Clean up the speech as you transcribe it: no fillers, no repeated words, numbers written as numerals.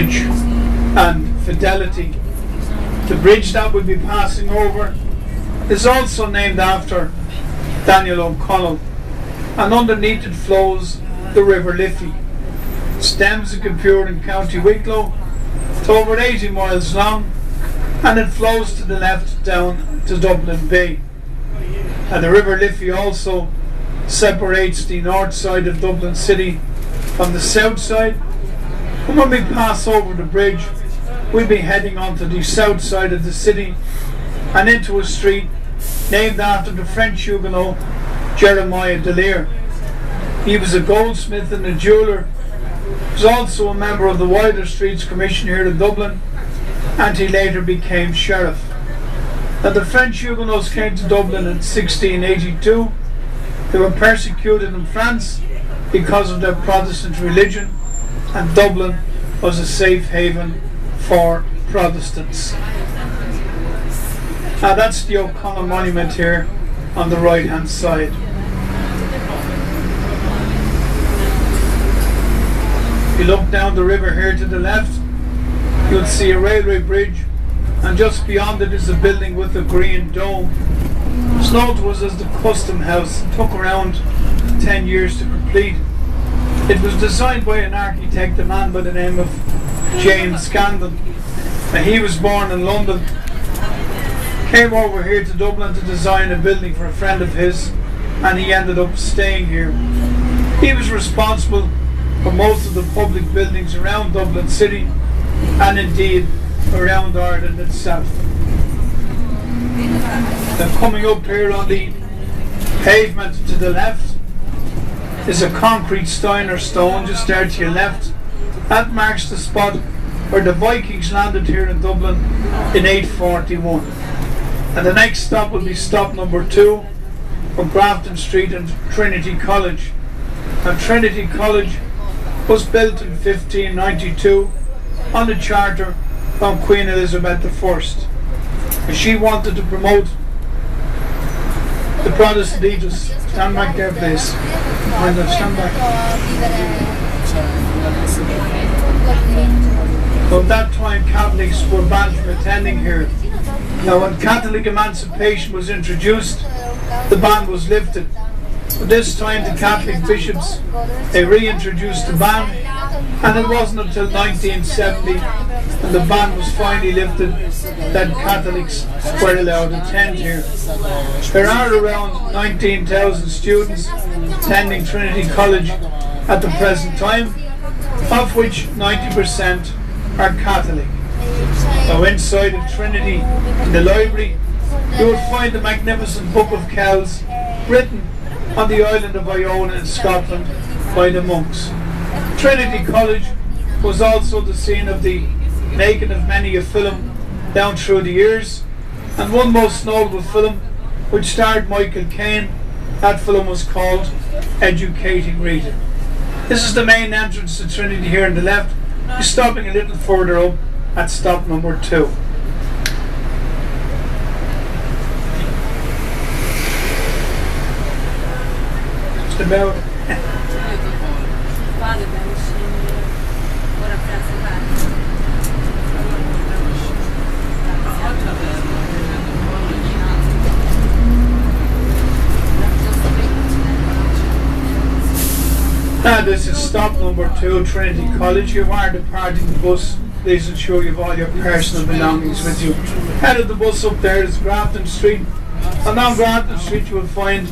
and Fidelity. The bridge that we'll be passing over is also named after Daniel O'Connell, and underneath it flows the River Liffey. It stems in Compure in County Wicklow. It's over 80 miles long, and it flows to the left down to Dublin Bay. And the River Liffey also separates the north side of Dublin City from the south side. And when we pass over the bridge, we'll be heading onto the south side of the city and into a street named after the French Huguenot Jeremiah Delire. He was a goldsmith and a jeweller. He was also a member of the Wider Streets Commission here in Dublin, and he later became sheriff. Now, the French Huguenots came to Dublin in 1682. They were persecuted in France because of their Protestant religion, and Dublin was a safe haven for Protestants. Now, that's the O'Connell Monument here on the right hand side. If you look down the river here to the left, you'll see a railway bridge, and just beyond it is a building with a green dome. It's known was as the Custom House. It took around 10 years to complete. It was designed by an architect, a man by the name of James Scandal. Now, he was born in London, came over here to Dublin to design a building for a friend of his, and he ended up staying here. He was responsible for most of the public buildings around Dublin City, and indeed around Ireland itself. Then coming up here on the pavement to the left is a concrete Steiner stone just there to your left. That marks the spot where the Vikings landed here in Dublin in 841. And the next stop will be stop number 2 from Grafton Street and Trinity College. And Trinity College was built in 1592 on a charter from Queen Elizabeth I. And she wanted to promote the Protestant ethos. Stand back there, please. Stand back. So at that time, Catholics were banned from attending here. Now, when Catholic emancipation was introduced, the ban was lifted. But this time, the Catholic bishops, they reintroduced the ban, and it wasn't until 1970, when the ban was finally lifted, that Catholics were allowed to attend here. There are around 19,000 students attending Trinity College at the present time, of which 90% are Catholic. Now, inside of Trinity, in the library, you will find the magnificent Book of Kells, written on the island of Iona in Scotland by the monks. Trinity College was also the scene of the making of many a film down through the years, and one most notable film which starred Michael Caine. That film was called Educating Rita. This is the main entrance to Trinity here on the left. You're stopping a little further up at stop number 2. Just about. Now, this is stop number 2, Trinity College. You are departing the bus. Please ensure you have all your personal belongings with you. Head of the bus up there is Grafton Street, and on Grafton Street you will find